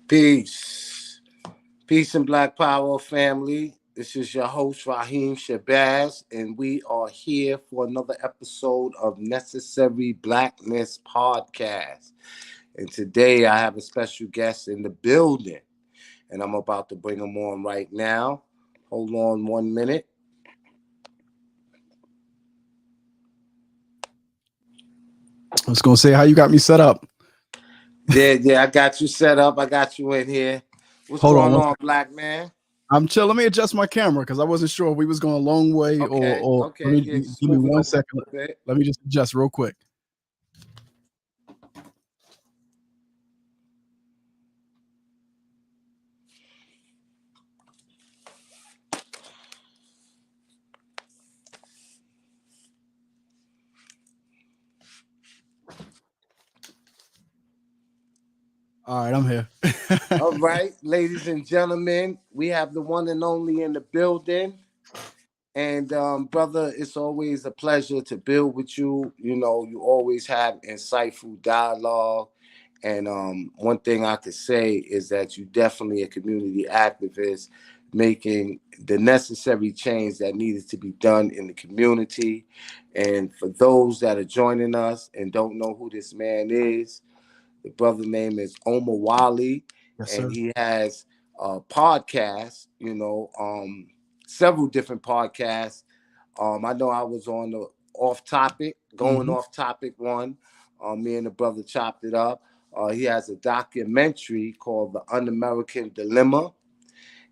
Peace. Peace and Black Power family. This is your host, Raheem Shabazz, and we are here for another episode of Necessary Blackness podcast. And today I have a special guest in the building, and I'm about to bring him on right now. Hold on 1 minute. I was going to say how you got me set up. Yeah, I got you set up. I got you in here. What's going on, black man? I'm chill. Let me adjust my camera because I wasn't sure if we was going a long way or okay. Let me, give me 1 second. Let me just adjust real quick. All right, I'm here. All right, ladies and gentlemen, we have the one and only in the building. And brother, it's always a pleasure to build with you. You know, you always have insightful dialogue. And one thing I could say is that you definitely a community activist making the necessary change that needed to be done in the community. And for those that are joining us and don't know who this man is, the brother name is Omowale, Yes, and sir. he has a podcast, several different podcasts. I know I was on the off topic, off topic one. Me and the brother chopped it up. He has a documentary called The Un-American Dilemma,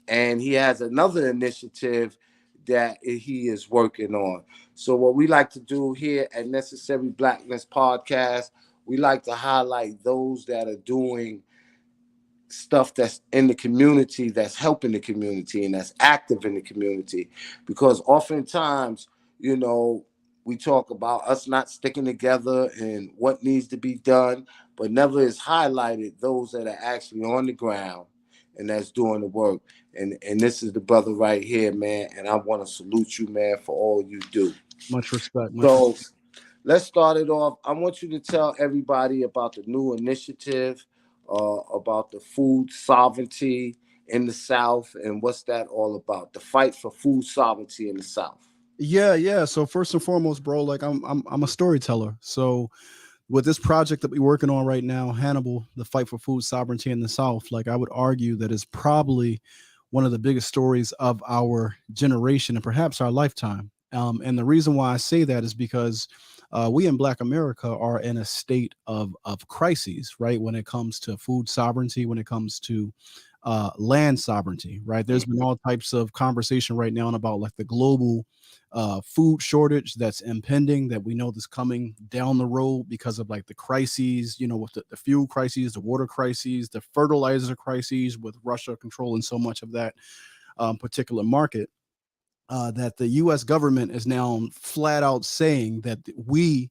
and he has another initiative that he is working on. So what we like to do here at Necessary Blackness Podcast, we like to highlight those that are doing stuff that's in the community, that's helping the community, and that's active in the community. Because oftentimes, we talk about us not sticking together and what needs to be done, but never is highlighted those that are actually on the ground and that's doing the work. And this is the brother right here, man. And I want to salute you, man, for all you do. Much respect. So let's start it off. I want you to tell everybody about the new initiative, about the food sovereignty in the South, and what's that all about? The fight for food sovereignty in the South. Yeah. So first and foremost, bro, like I'm a storyteller. So with this project that we're working on right now, Hannibal, the fight for food sovereignty in the South, like I would argue that is probably one of the biggest stories of our generation and perhaps our lifetime. And the reason why I say that is because we in Black America are in a state of crises, right? When it comes to food sovereignty, when it comes to land sovereignty, right? There's been all types of conversation right now about like the global food shortage that's impending, that we know is coming down the road because of like the crises, with the fuel crises, the water crises, the fertilizer crises, with Russia controlling so much of that particular market. That the U.S. government is now flat out saying that we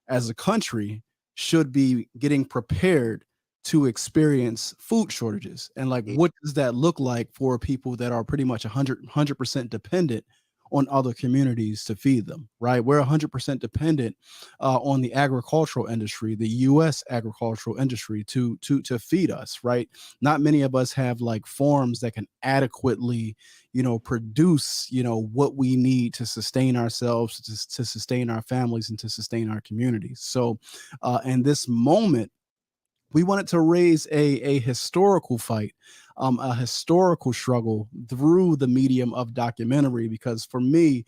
as a country should be getting prepared to experience food shortages. And like, what does that look like for people that are pretty much 100% dependent on other communities to feed them, right? We're 100% dependent on the agricultural industry, the U.S. agricultural industry to feed us, right? Not many of us have like farms that can adequately, produce, what we need to sustain ourselves, to sustain our families, and to sustain our communities. So in this moment, we wanted to raise a historical fight, a historical struggle through the medium of documentary, because for me,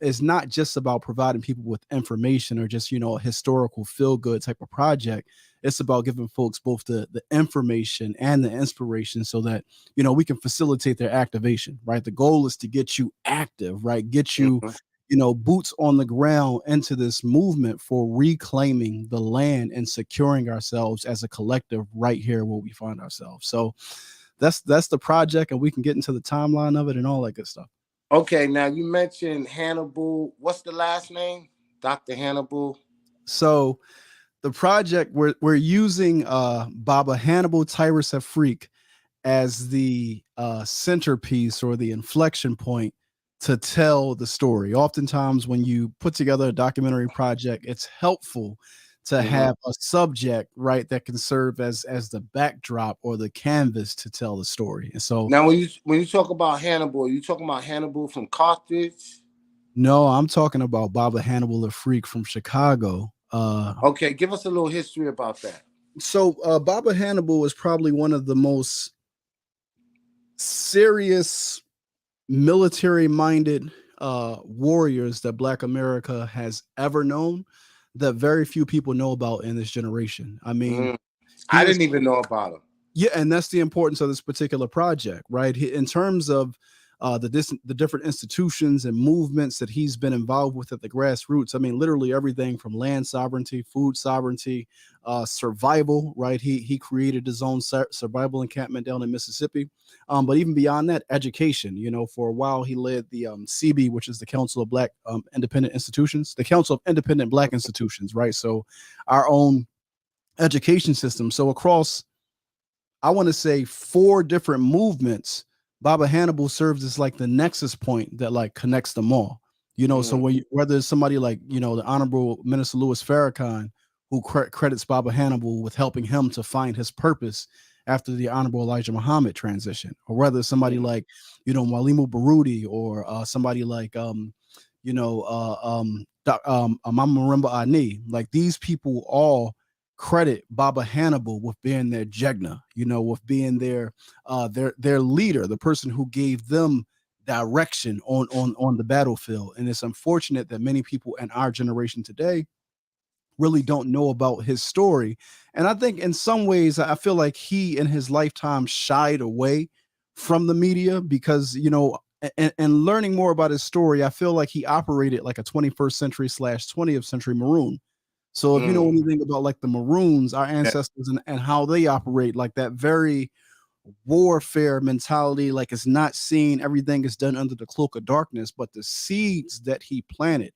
it's not just about providing people with information or just, a historical feel good type of project. It's about giving folks both the information and the inspiration so that, we can facilitate their activation, right? The goal is to get you active, right? Get you boots on the ground into this movement for reclaiming the land and securing ourselves as a collective right here where we find ourselves. So that's the project, and we can get into the timeline of it and all that good stuff. Okay, now you mentioned Hannibal. What's the last name? Dr. Hannibal. So the project, we're using Baba Hannibal Afrik as the centerpiece or the inflection point to tell the story. Oftentimes when you put together a documentary project, it's helpful to Mm-hmm. have a subject, right, that can serve as the backdrop or the canvas to tell the story. And so Now, when you talk about Hannibal, you talking about Hannibal from Carthage? no, I'm talking about Baba Hannibal Afrik from Chicago. Okay, give us a little history about that. So Baba Hannibal is probably one of the most serious military minded warriors that Black America has ever known, that very few people know about in this generation. I mean, I he is, didn't even know about him. yeah, and that's the importance of this particular project, right? In terms of the different institutions and movements that he's been involved with at the grassroots. I mean, literally everything from land sovereignty, food sovereignty, survival, right? He created his own survival encampment down in Mississippi. But even beyond that, education. You know, for a while he led the CB, which is the Council of Black Independent Institutions, the Council of Independent Black Institutions, right? So our own education system. So across, I want to say, 4 different movements, Baba Hannibal serves as like the nexus point that like connects them all. You know, so when whether it's somebody like, you know, the Honorable Minister Louis Farrakhan, who credits Baba Hannibal with helping him to find his purpose after the Honorable Elijah Muhammad transition, or whether somebody like, you know, Mwalimu Barudi, or somebody like, you know, Mama Marimba Ani, like these people all credit Baba Hannibal with being their Jegna, you know, with being their leader, the person who gave them direction on the battlefield. And it's unfortunate that many people in our generation today really don't know about his story. And I think in some ways, I feel like he in his lifetime shied away from the media because, you know, and learning more about his story, I feel like he operated like a 21st century / 20th century Maroon. So if you know anything about like the Maroons, our ancestors, and how they operate, like that very warfare mentality, like it's not seen, everything is done under the cloak of darkness, but the seeds that he planted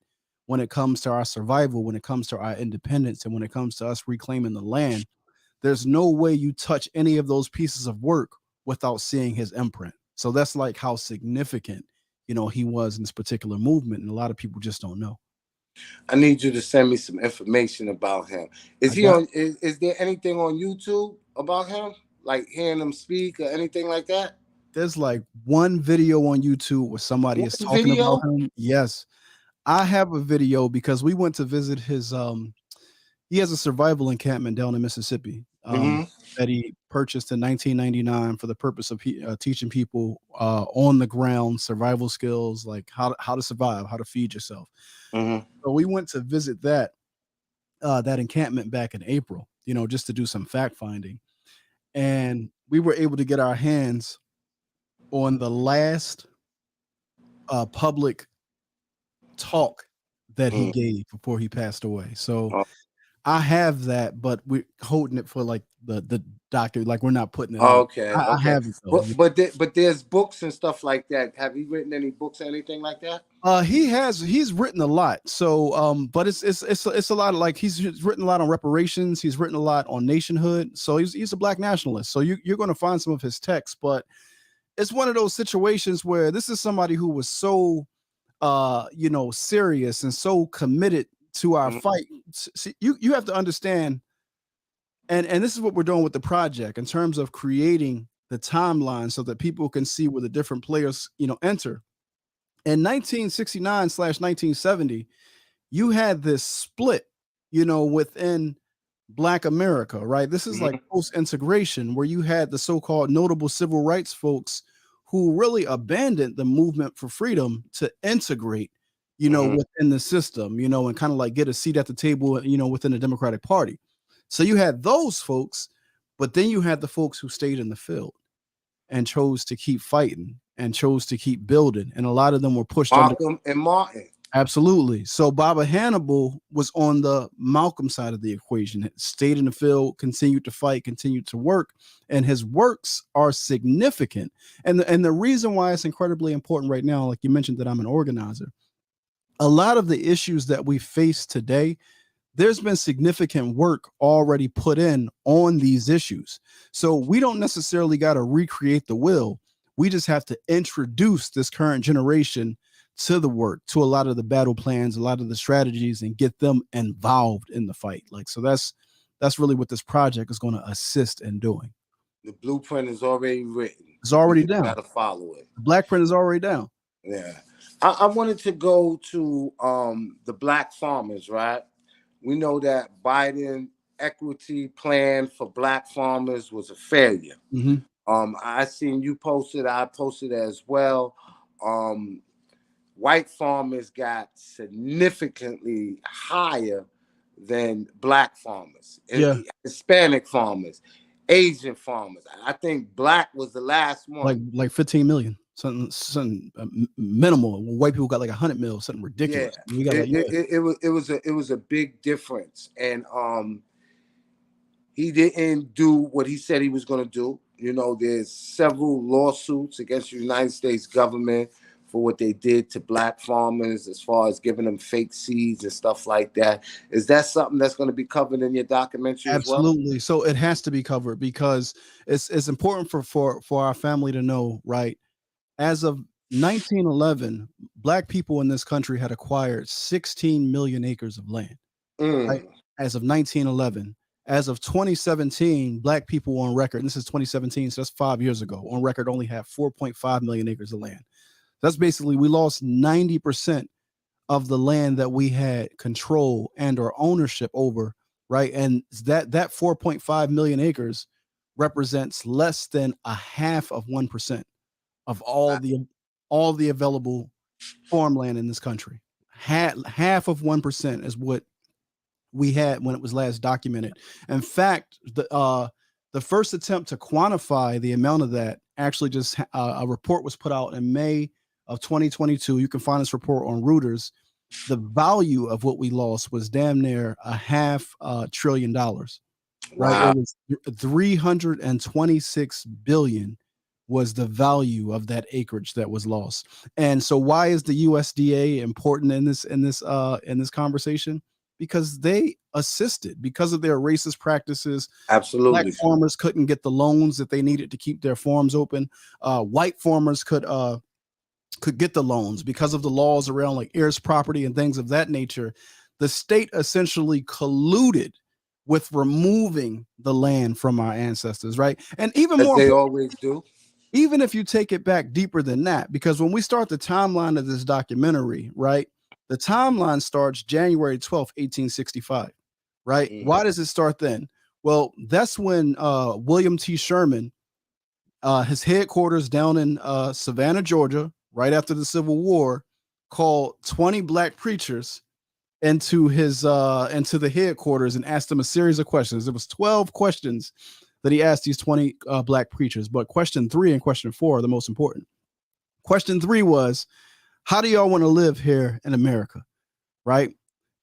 when it comes to our survival, when it comes to our independence, and when it comes to us reclaiming the land, there's no way you touch any of those pieces of work without seeing his imprint. So that's like how significant, you know, he was in this particular movement, and a lot of people just don't know. I need you to send me some information about him. Is I he got on? Is there anything on YouTube about him, like hearing him speak or anything like that? There's like one video on YouTube where somebody One is talking about video. him. Yes, I have a video because we went to visit his he has a survival encampment down in Mississippi Mm-hmm. that he purchased in 1999 for the purpose of teaching people on the ground survival skills, like how to survive, how to feed yourself. Mm-hmm. So we went to visit that encampment back in April, you know, just to do some fact finding. And we were able to get our hands on the last public talk that he gave before he passed away. So Oh, I have that, but we're holding it for like the doctor. Like we're not putting it out. okay, I okay. have it though. But there's books and stuff like that. Have you written any books or anything like that? He's written a lot. So but it's a lot of like he's written a lot on reparations. He's written a lot on nationhood. So he's a Black nationalist. So you're going to find some of his texts, but it's one of those situations where this is somebody who was so you know, serious and so committed to our fight. See, you have to understand, and this is what we're doing with the project in terms of creating the timeline so that people can see where the different players, you know, enter. In 1969 / 1970, you had this split, you know, within Black America, right? This is like Mm-hmm. post integration where you had the so-called notable civil rights folks who really abandoned the movement for freedom to integrate, you know, Mm-hmm. within the system, you know, and kind of like get a seat at the table, you know, within the Democratic Party. So you had those folks, but then you had the folks who stayed in the field and chose to keep fighting and chose to keep building. And a lot of them were pushed under. Malcolm and Martin. Absolutely. So Baba Hannibal was on the Malcolm side of the equation. Stayed in the field, continued to fight, continued to work, and his works are significant. And the reason why it's incredibly important right now, like you mentioned that I'm an organizer, a lot of the issues that we face today, there's been significant work already put in on these issues. So we don't necessarily got to recreate the wheel. We just have to introduce this current generation to the work, to a lot of the battle plans, a lot of the strategies, and get them involved in the fight. Like, so that's really what this project is going to assist in doing. The blueprint is already written. It's already You just down. gotta follow it. The black print is already down. Yeah. I wanted to go to the black farmers, right? We know that Biden equity plan for black farmers was a failure. I seen you posted, I posted as well. White farmers got significantly higher than black farmers, Yeah. Hispanic farmers, Asian farmers. I think black was the last one. Like 15 million, something minimal. White people got like 100 mil, something ridiculous. Yeah, We got it was a big difference, and he didn't do what he said he was going to do. You know, there's several lawsuits against the United States government for what they did to black farmers as far as giving them fake seeds and stuff like that. Is that something that's going to be covered in your documentary as well? Absolutely. So it has to be covered because it's important for our family to know, right? As of 1911, black people in this country had acquired 16 million acres of land. Right? As of 1911. As of 2017, black people on record, and this is 2017, so that's 5 years ago, on record only have 4.5 million acres of land. That's basically, we lost 90% of the land that we had control and or ownership over, right? And that 4.5 million acres represents less than a half of 1% of all the available farmland in this country. Half of 1% is what we had when it was last documented. In fact, the first attempt to quantify the amount of that actually just a report was put out in May of 2022. You can find this report on Reuters. The value of what we lost was damn near $500 billion. Right? Wow. It was 326 billion was the value of that acreage that was lost. And so why is the USDA important in this conversation? Because they assisted, because of their racist practices. Absolutely. Black farmers couldn't get the loans that they needed to keep their farms open. White farmers could get the loans because of the laws around like heirs property and things of that nature. The state essentially colluded with removing the land from our ancestors, right? And even as more, they always do. Even if you take it back deeper than that, because when we start the timeline of this documentary, right, the timeline starts January 12th, 1865, right? Why does it start then? Well, that's when William T. Sherman, his headquarters down in Savannah, Georgia, right after the Civil War, called 20 black preachers into the headquarters and asked them a series of questions. There was 12 questions that he asked these 20 black preachers, but question 3 and question 4 are the most important. Question 3 was, how do y'all want to live here in America? Right?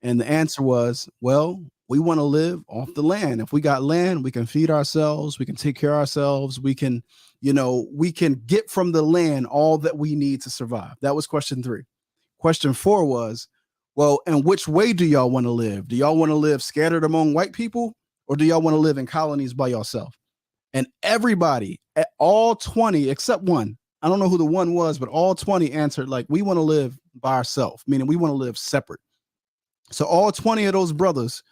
And the answer was, well, we want to live off the land. If we got land, we can feed ourselves, we can take care of ourselves, we can get from the land all that we need to survive. That was question 3. Question 4 was, well, and which way do y'all want to live? Do y'all want to live scattered among white people, or do y'all want to live in colonies by yourself? And everybody, all 20 except one, I don't know who the one was, but all 20 answered like, we want to live by ourselves, meaning we want to live separate. So all 20 of those brothers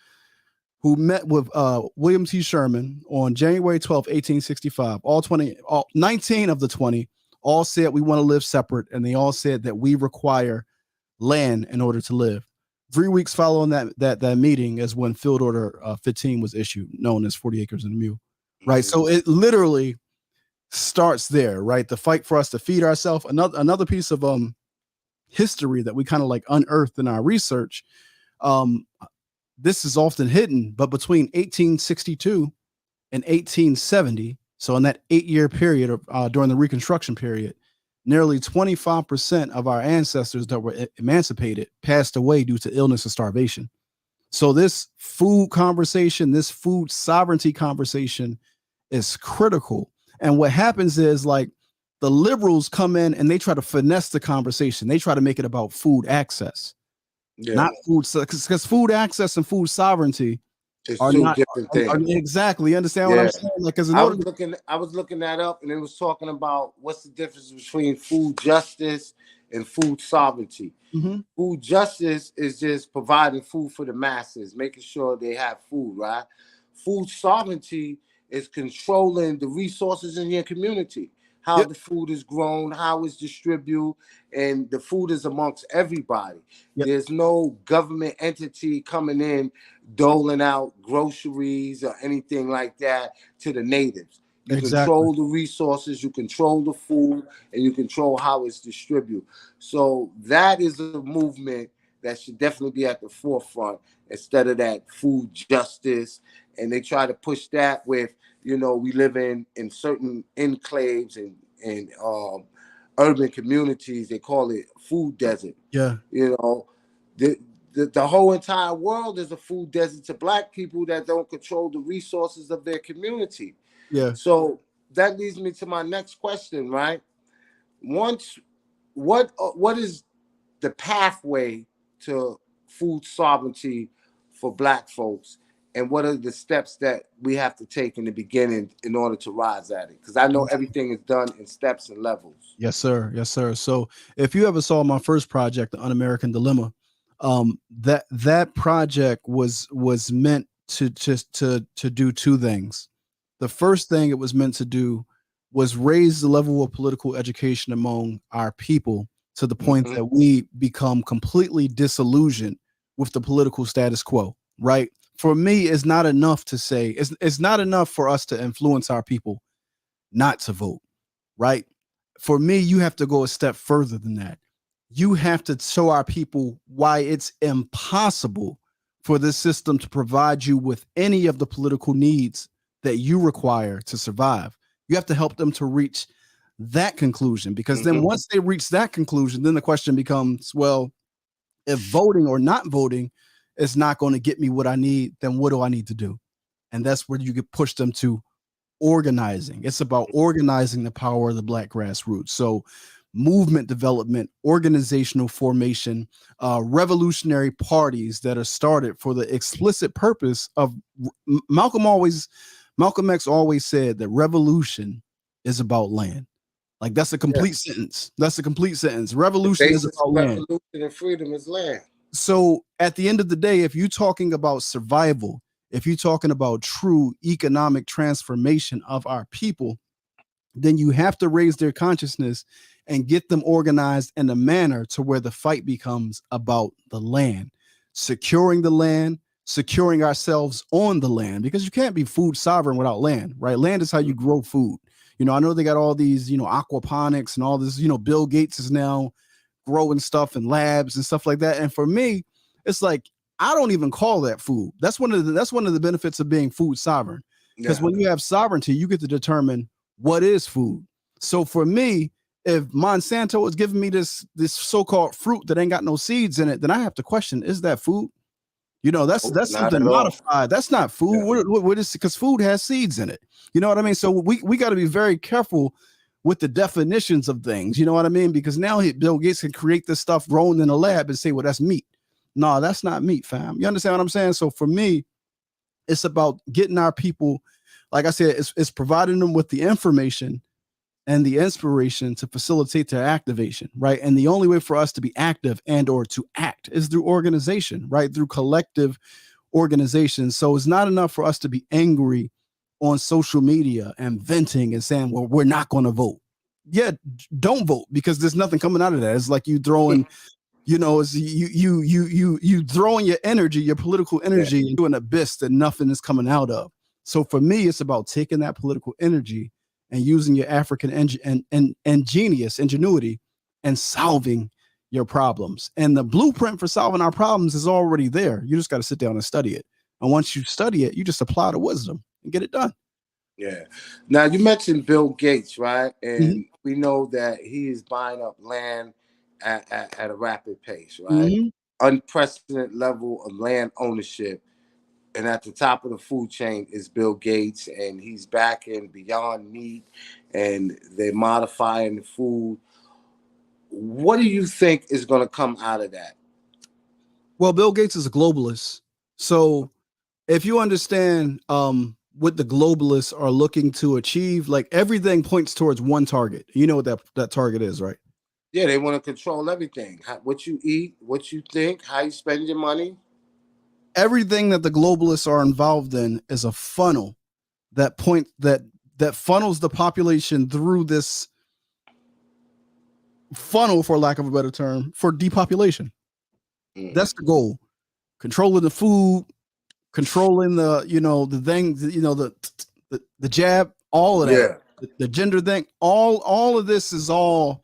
who met with William T. Sherman on January 12th, 1865, all 19 of the 20 all said we want to live separate, and they all said that we require land in order to live. 3 weeks following that meeting is when Field Order 15 was issued, known as 40 Acres and a Mule. Right. So it literally starts there, right? The fight for us to feed ourselves. Another piece of history that we kind of like unearthed in our research. This is often hidden, but between 1862 and 1870, so in that 8-year period during the Reconstruction period, nearly 25% of our ancestors that were emancipated passed away due to illness or starvation. So this food conversation, this food sovereignty conversation is critical. And what happens is like the liberals come in and they try to finesse the conversation. They try to make it about food access, not food, because food access and food sovereignty are two different things. Exactly. You understand what I'm saying? Like, because I was looking that up, and it was talking about what's the difference between food justice and food sovereignty. Mm-hmm. Food justice is just providing food for the masses, making sure they have food, right? Food sovereignty is controlling the resources in your community, how Yep. the food is grown, how it's distributed, and the food is amongst everybody. Yep. There's no government entity coming in doling out groceries or anything like that to the natives. You Exactly. control the resources, you control the food, and you control how it's distributed. So that is a movement that should definitely be at the forefront instead of that food justice. And they try to push that with, we live in certain enclaves and urban communities. They call it food desert. Yeah. You know, the whole entire world is a food desert to Black people that don't control the resources of their community. Yeah. So that leads me to my next question, right? Once, what is the pathway to food sovereignty for Black folks, and what are the steps that we have to take in the beginning in order to rise at it? Because I know everything is done in steps and levels. Yes, sir. Yes, sir. So if you ever saw my first project, The Un-American Dilemma, that project was meant to just to do two things. The first thing it was meant to do was raise the level of political education among our people to the point Mm-hmm. that we become completely disillusioned with the political status quo, right? For me, it's not enough to say, it's not enough for us to influence our people not to vote, right? For me, you have to go a step further than that. You have to show our people why it's impossible for this system to provide you with any of the political needs that you require to survive. You have to help them to reach that conclusion, because then Mm-hmm. once they reach that conclusion, then the question becomes, well, if voting or not voting is not going to get me what I need, then what do I need to do? And that's where you get push them to organizing. It's about organizing the power of the Black grassroots. So movement development, organizational formation, revolutionary parties that are started for the explicit purpose of Malcolm X always said that revolution is about land. Like that's a Yeah. complete sentence. That's a complete sentence. The Revolution is basis about of land. revolution and freedom is land. So at the end of the day, if you're talking about survival, if you're talking about true economic transformation of our people, then you have to raise their consciousness and get them organized in a manner to where the fight becomes about the land, securing the land, securing ourselves on the land, because you can't be food sovereign without land, right? Land is how you grow food. I know they got all these, aquaponics and all this, Bill Gates is now growing stuff in labs and stuff like that. And for me, it's like I don't even call that food. That's one of the benefits of being food sovereign. Because Yeah. when you have sovereignty, you get to determine what is food. So for me, if Monsanto is giving me this so-called fruit that ain't got no seeds in it, then I have to question, is that food? That's Not something at all. modified. That's not food. Yeah. What is, because food has seeds in it. You know what I mean? So we got to be very careful with the definitions of things. You know what I mean? Because now Bill Gates can create this stuff grown in a lab and say, well, that's meat. No, that's not meat, fam. You understand what I'm saying? So for me, it's about getting our people, like I said, it's providing them with the information and the inspiration to facilitate their activation, right? And the only way for us to be active and or to act is through organization, right? Through collective organization. So it's not enough for us to be angry on social media and venting and saying, well, we're not going to vote. Yeah, don't vote, because there's nothing coming out of that. It's like you throwing, it's you throwing your energy, your political energy, into an abyss that nothing is coming out of. So for me, it's about taking that political energy and using your African ingenuity and solving your problems. And the blueprint for solving our problems is already there. You just got to sit down and study it. And once you study it, you just apply the wisdom and get it done. Yeah. Now you mentioned Bill Gates, right? And Mhm. we know that he is buying up land at a rapid pace, right? Mhm. Unprecedented level of land ownership. And at the top of the food chain is Bill Gates, and he's backing Beyond Meat, and they're modifying the food. What do you think is going to come out of that? Well, Bill Gates is a globalist. So if you understand what the globalists are looking to achieve, like everything points towards one target. You know what that target is, right? Yeah, they want to control everything. What you eat, what you think, how you spend your money. Everything that the globalists are involved in is a funnel that funnels the population through this funnel, for lack of a better term, for depopulation. That's the goal. Controlling the food, controlling the thing, the jab, all of that, Yeah. the gender thing, all of this is all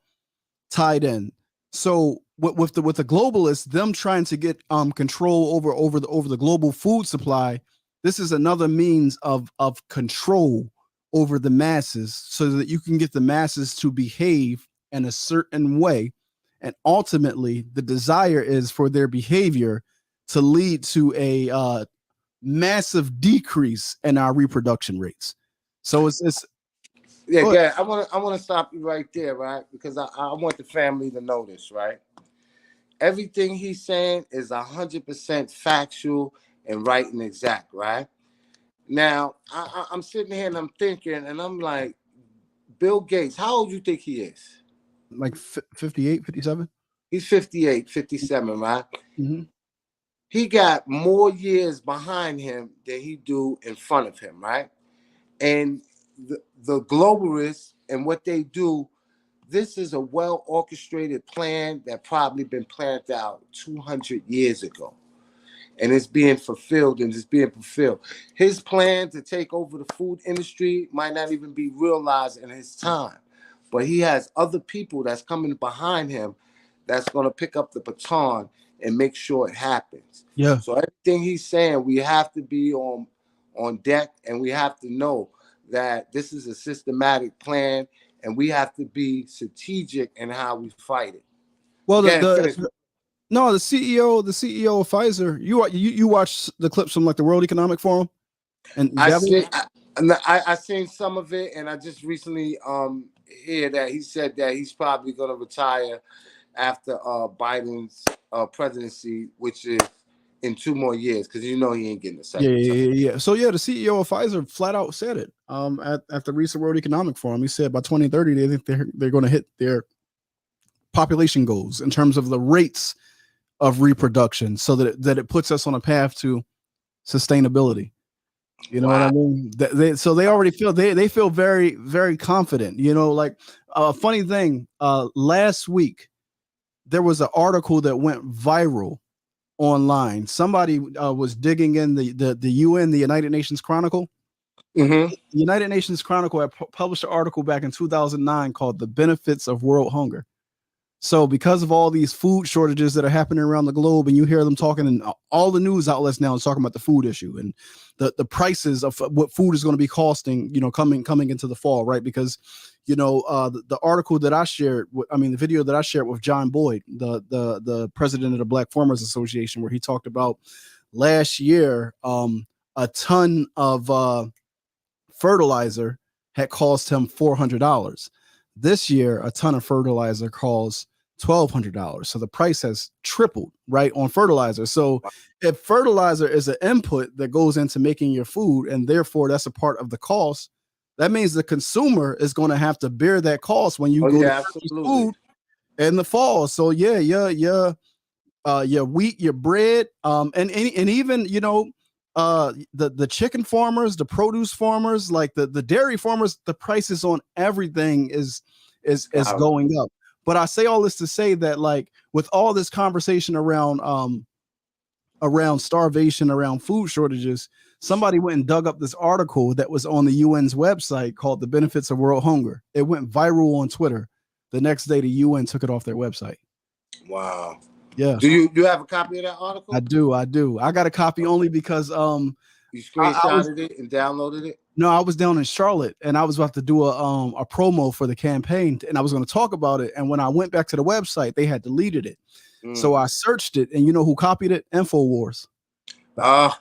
tied in. So with the globalists, them trying to get control over the global food supply, this is another means of control over the masses, so that you can get the masses to behave in a certain way, and ultimately the desire is for their behavior to lead to a massive decrease in our reproduction rates. So it's Yeah, go ahead. yeah. I want to stop you right there, right? Because I want the family to know this, right? Everything he's saying is 100% factual and right and exact, right? Now, I'm sitting here and I'm thinking, and I'm like, Bill Gates, how old do you think he is? Like 58, 57. He's 58, 57, right? Mm-hmm. He got more years behind him than he do in front of him, right? And the globalists and what they do, this is a well orchestrated plan that probably been planned out 200 years ago. And it's being fulfilled and it's being fulfilled. His plan to take over the food industry might not even be realized in his time, but he has other people that's coming behind him that's going to pick up the baton and make sure it happens. Yeah. So everything he's saying, we have to be on deck, and we have to know that this is a systematic plan, and we have to be strategic in how we fight it. Well, Go ahead, finish. no, the CEO of Pfizer. You watch the clips from like the World Economic Forum and I Davos. see. I seen some of it, and I just recently hear that he said that he's probably going to retire after Biden's presidency, which is in 2 more years, because you know he ain't getting a Yeah, second term. yeah, yeah, yeah. So yeah, the CEO of Pfizer flat out said it. At the recent World Economic Forum, he said by 2030 they think they're going to hit their population goals in terms of the rates of reproduction, so that it puts us on a path to sustainability. You know what I Wow. mean? So they already feel they feel very, very confident. Like a funny thing. Last week there was an article that went viral online. Somebody was digging in the UN, the United Nations Chronicle. Mm-hmm. The United Nations Chronicle had published an article back in 2009 called "The Benefits of World Hunger." So because of all these food shortages that are happening around the globe, and you hear them talking, and all the news outlets now is talking about the food issue and the prices of what food is going to be costing, coming into the fall, right? Because, the article that I shared, the video that I shared with John Boyd, the president of the Black Farmers Association, where he talked about last year, a ton of fertilizer had cost him $400. This year, a ton of fertilizer costs $1,200. So the price has tripled, right, on fertilizer. So if fertilizer is an input that goes into making your food, and therefore that's a part of the cost, that means the consumer is going to have to bear that cost when you Oh go to yeah, purchase absolutely. food in the fall. So yeah, your wheat, your bread, and even the chicken farmers, the produce farmers, like the dairy farmers, the prices on everything is going up. But I say all this to say that, like, with all this conversation around starvation, around food shortages, somebody went and dug up this article that was on the UN's website called "The Benefits of World Hunger." It went viral on Twitter. The next day, the UN took it off their website. Wow. Yeah. Do you have a copy of that I article? do. I do. I got a copy only because You I was screenshotted it and downloaded it? no, I was down in Charlotte and I was about to do a promo for the campaign, and I was going to talk about it. And when I went back to the website, they had deleted it. So I searched it, and you know who copied it? InfoWars. Oh,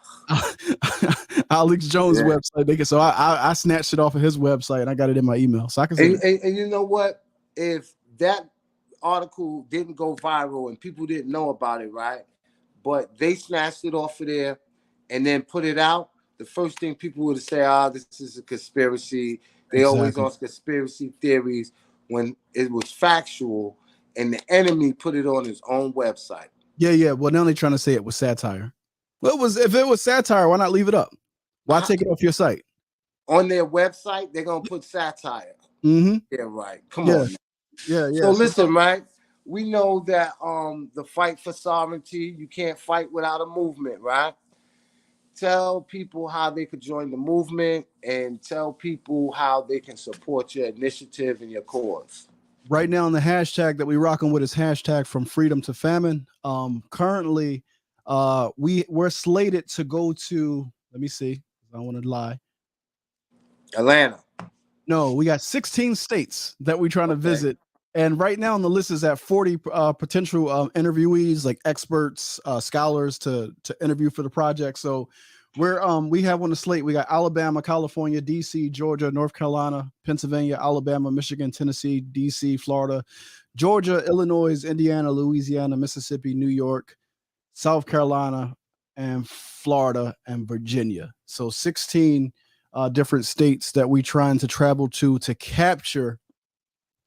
Alex Jones' yeah. website. So I snatched it off of his website and I got it in my email. So I can send it. And you know what? If that article didn't go viral and people didn't know about it, right? But they snatched it off of there and then put it out, the first thing people would say, this is a conspiracy. They always Exactly. on conspiracy theories when it was factual and the enemy put it on his own website. Yeah. Well, now they're trying to say it was satire. Well, if it was satire, why not leave it up? Why take it off your site? On their website, they're gonna put satire. Mm-hmm. Yeah, right. Come Yeah. on. Man. Yeah. So listen, right? We know that the fight for sovereignty, you can't fight without a movement, right? Tell people how they could join the movement and tell people how they can support your initiative and your cause. Right now, the hashtag that we rocking with is hashtag from freedom to famine. Currently, we're slated to go to, let me see, I don't want to lie. Atlanta. No, we got 16 states that we're trying to visit. And right now on the list is at 40 potential interviewees, like experts, scholars to interview for the project. So we have on the slate. We got Alabama, California, DC, Georgia, North Carolina, Pennsylvania, Alabama, Michigan, Tennessee, DC, Florida, Georgia, Illinois, Indiana, Louisiana, Mississippi, New York, South Carolina, and Florida and Virginia. So 16 different states that we trying to travel to capture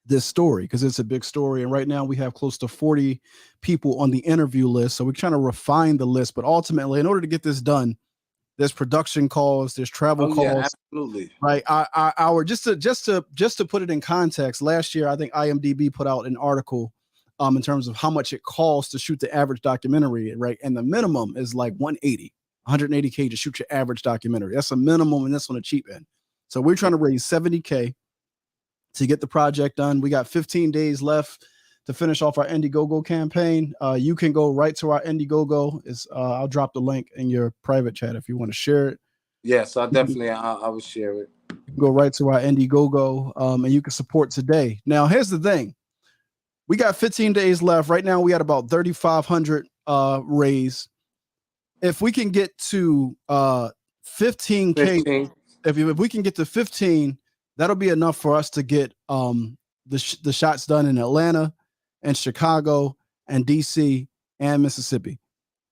this story, because it's a big story. And right now we have close to 40 people on the interview list. So we're trying to refine the list. But ultimately, in order to get this done, there's production calls, there's travel calls. Yeah, absolutely. Right. Our just to put it in context, last year I think IMDb put out an article in terms of how much it costs to shoot the average documentary, right? And the minimum is like 180K to shoot your average documentary. That's a minimum, and that's on the cheap end. So we're trying to raise 70K to get the project done. We got 15 days left to finish off our Indiegogo campaign. You can go right to our Indiegogo. I'll drop the link in your private chat if you want to share it. Yes, I will share it. You can go right to our Indiegogo, and you can support today. Now, here's the thing. We got 15 days left. Right now, we got about 3,500 raised. If we can get to 15K, if we can get to 15, that'll be enough for us to get the shots done in Atlanta and Chicago and DC and Mississippi,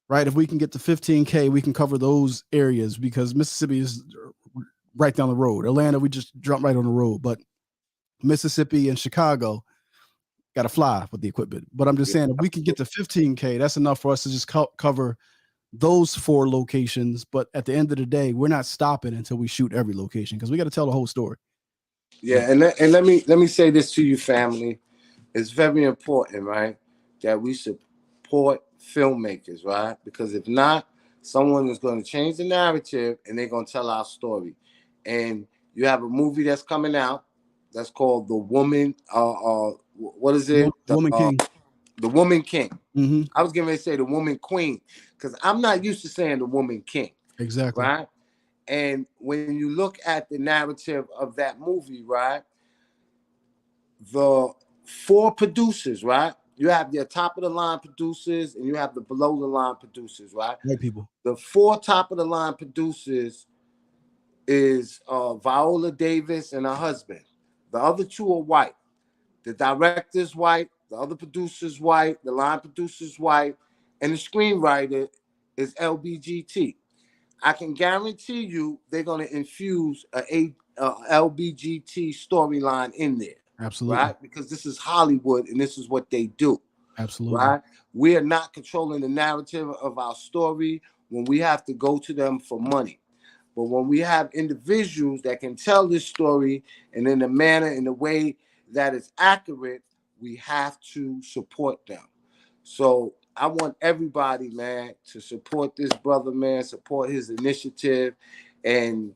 right? If we can get to 15K, we can cover those areas, because Mississippi is right down the road. Atlanta, we just jump right on the road, but Mississippi and Chicago got to fly with the equipment. But I'm just saying, if we can get to 15K, that's enough for us to just cover those 4 locations. But at the end of the day, we're not stopping until we shoot every location, because we got to tell the whole story. Yeah, and let me say this to you, family. It's very important, right, that we support filmmakers, right? Because if not, someone is going to change the narrative and they're going to tell our story. And you have a movie that's coming out that's called The Woman. What is it? Woman King. The Woman King. Mm-hmm. I was going to say The Woman Queen, because I'm not used to saying The Woman King. Exactly. Right. And when you look at the narrative of that movie, right, the 4 producers, right, you have your top of the line producers and you have the below the line producers, right? White people. The 4 top of the line producers is Viola Davis and her husband. The other 2 are white. The director's white, the other producer's white, the line producer's white, and the screenwriter is LBGT. I can guarantee you they're going to infuse a LBGT storyline in there. Absolutely. Right? Because this is Hollywood and this is what they do. Absolutely. Right? We are not controlling the narrative of our story when we have to go to them for money. But when we have individuals that can tell this story and in a manner, in a way that is accurate, we have to support them. So I want everybody, man, to support this brother, man, support his initiative. And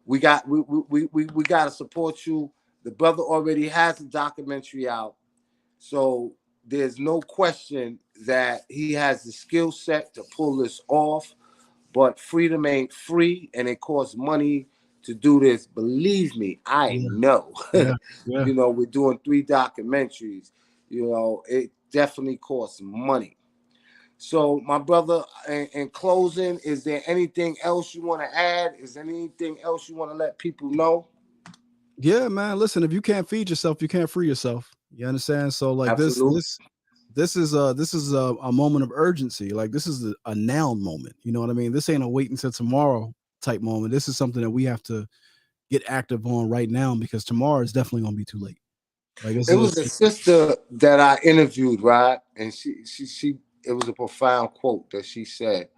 we got to support you. The brother already has a documentary out. So there's no question that he has the skill set to pull this off. But freedom ain't free, and it costs money to do this. Believe me, I know. Yeah. You know, we're doing 3 documentaries. You know, it definitely costs money. So, my brother, in closing, is there anything else you want to add? Is there anything else you want to let people know? Yeah, man. Listen, if you can't feed yourself, you can't free yourself. You understand? So, like, Absolutely. this is a moment of urgency. Like, this is a now moment. You know what I mean? This ain't a wait until tomorrow type moment. This is something that we have to get active on right now, because tomorrow is definitely going to be too late. Like It was a sister that I interviewed, right? And she it was a profound quote that she said,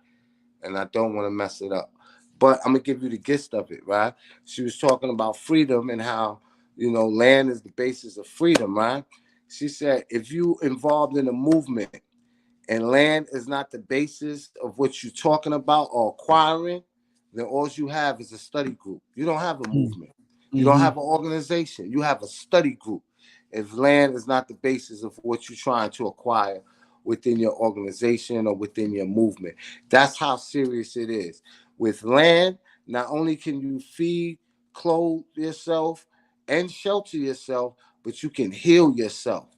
and I don't want to mess it up. But I'm gonna give you the gist of it, right? She was talking about freedom and how, land is the basis of freedom, right? She said, if you involved in a movement and land is not the basis of what you're talking about or acquiring, then all you have is a study group. You don't have a movement. You don't have an organization. You have a study group. If land is not the basis of what you're trying to acquire within your organization or within your movement, that's how serious it is. With land, not only can you feed, clothe yourself, and shelter yourself, but you can heal yourself,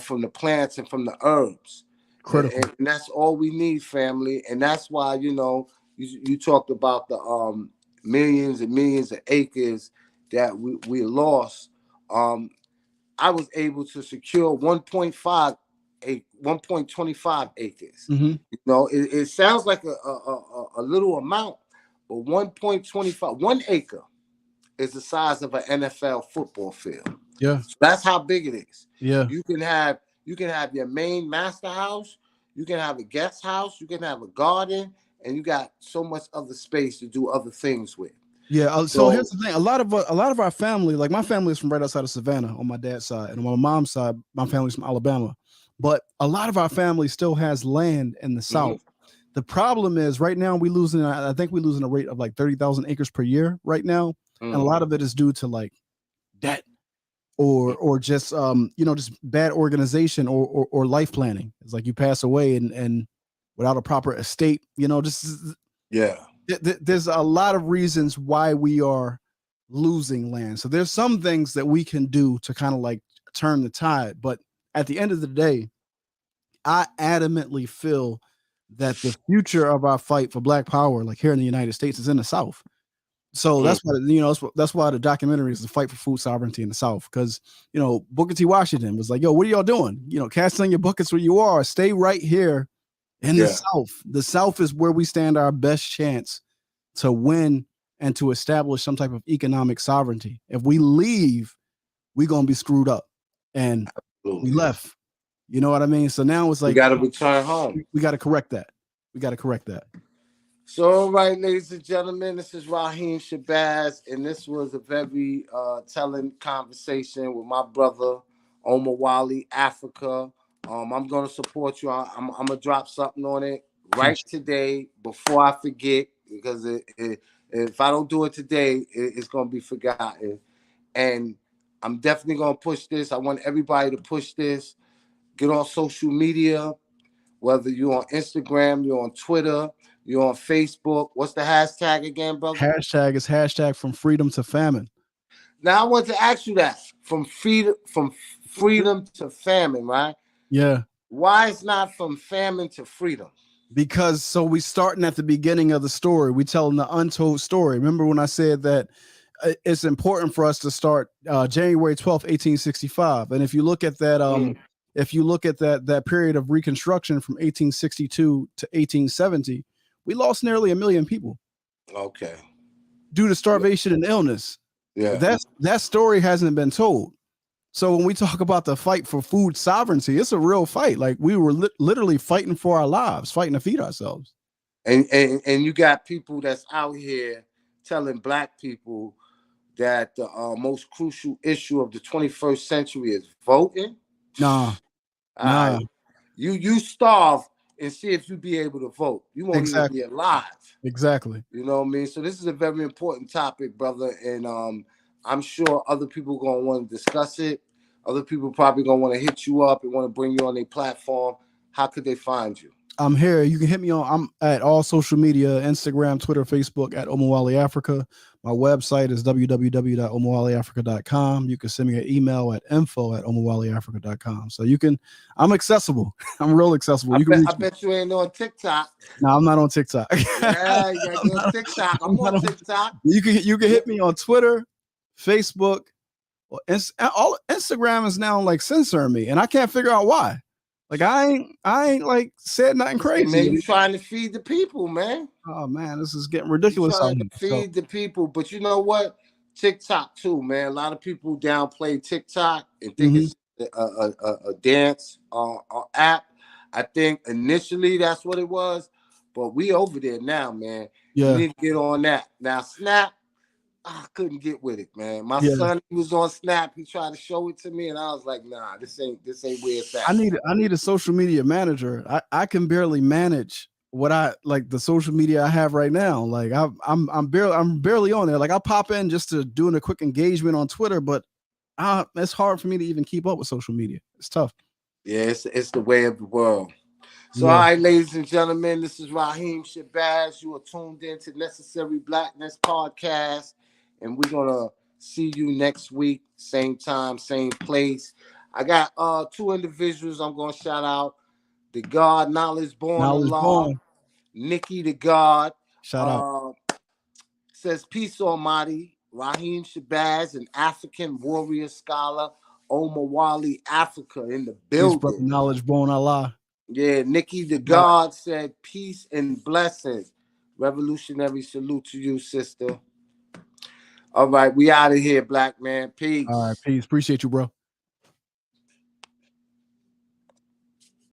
from the plants and from the herbs. critical. And that's all we need, family. And that's why, you talked about the millions and millions of acres that we lost. I was able to secure 1.25 acres. It sounds like a little amount, but 1.25, 1 acre is the size of an NFL football field. Yeah. So that's how big it is. Yeah. You can have your main master house, you can have a guest house, you can have a garden, and you got so much other space to do other things with. Yeah. So here's the thing: a lot of our family, like my family, is from right outside of Savannah on my dad's side, and on my mom's side, my family's from Alabama. But a lot of our family still has land in the South. The problem is right now I think we're losing a rate of like 30,000 acres per year right now, and a lot of it is due to like debt or just just bad organization or life planning. It's like you pass away and without a proper estate, there's a lot of reasons why we are losing land. So there's some things that we can do to kind of like turn the tide, but at the end of the day, I adamantly feel that the future of our fight for Black power, like here in the United States, is in the South. So that's why that's why the documentary is the fight for food sovereignty in the South. Because Booker T. Washington was like, "Yo, what are y'all doing? Casting your buckets where you are. Stay right here in the South. The South is where we stand our best chance to win and to establish some type of economic sovereignty. If we leave, we're gonna be screwed up." And we left. You know what I mean? So now it's like we got to return home. We got to correct that. So, all right, ladies and gentlemen, this is Raheem Shabazz, and this was a very telling conversation with my brother, Omowale Afrika. I'm going to support you. I'm going to drop something on it right today before I forget, because if I don't do it today, it's going to be forgotten. And I'm definitely going to push this. I want everybody to push this. Get on social media, whether you're on Instagram, you're on Twitter, you're on Facebook. What's the hashtag again, brother? Hashtag is hashtag from freedom to famine. Now I want to ask you that. From freedom to famine, right? Yeah. Why it's not from famine to freedom? Because we starting at the beginning of the story. We telling the untold story. Remember when I said that it's important for us to start January 12th, 1865. And if you look at that, if you look at that period of Reconstruction from 1862 to 1870, we lost nearly 1 million people. Okay. Due to starvation and illness. Yeah. That story hasn't been told. So when we talk about the fight for food sovereignty, it's a real fight. Like we were literally fighting for our lives, fighting to feed ourselves. And you got people that's out here telling Black people that the most crucial issue of the 21st century is voting. Nah. You starve and see if you be able to vote. You won't even be alive. Exactly. You know what I mean? So this is a very important topic, brother. And I'm sure other people are going to want to discuss it. Other people probably going to want to hit you up and want to bring you on their platform. How could they find you? I'm here. You can hit me on. I'm at all social media, Instagram, Twitter, Facebook at Omowale Afrika. My website is www.omowaleafrika.com. You can send me an email at info@omowaleafrika.com. So I'm accessible. I'm real accessible. I bet you ain't on TikTok. No, I'm not on TikTok. Yeah, you gotta get on TikTok. I'm on TikTok. You can hit me on Twitter, Facebook, or Instagram is now like censoring me, and I can't figure out why. Like I ain't like said nothing crazy. Man, you trying to feed the people, man. Oh man, this is getting ridiculous. Trying to feed the people, but you know what? TikTok too, man. A lot of people downplay TikTok and think Hmm. it's a dance app. I think initially that's what it was, but we over there now, man. You Yeah, need to get on that. Now, Snap, I couldn't get with it, man. My yeah. son, he was on Snap. He tried to show it to me, and I was like, nah, this ain't where it's at. I need a social media manager. I can barely manage what I like the social media I have right now. Like I'm barely on there. Like I'll pop in just to doing a quick engagement on Twitter, but it's hard for me to even keep up with social media. It's tough. Yeah, it's the way of the world. So, all Yeah. right, ladies and gentlemen, this is Raheem Shabazz. You are tuned in to Necessary Blackness podcast, and we're gonna see you next week, same time, same place. I got two individuals I'm gonna shout out: the God Knowledge Born Knowledge Allah, born. Nikki the God. Shout out. Uh, says peace Almighty. Raheem Shabazz, an African warrior scholar, Omowale Afrika in the Peace, brother. building. Knowledge born Allah. Yeah, Nikki the All right. God said peace and blessings. Revolutionary salute to you, sister. All right, we out of here, black man. All right. Peace. Peace. Appreciate you, bro.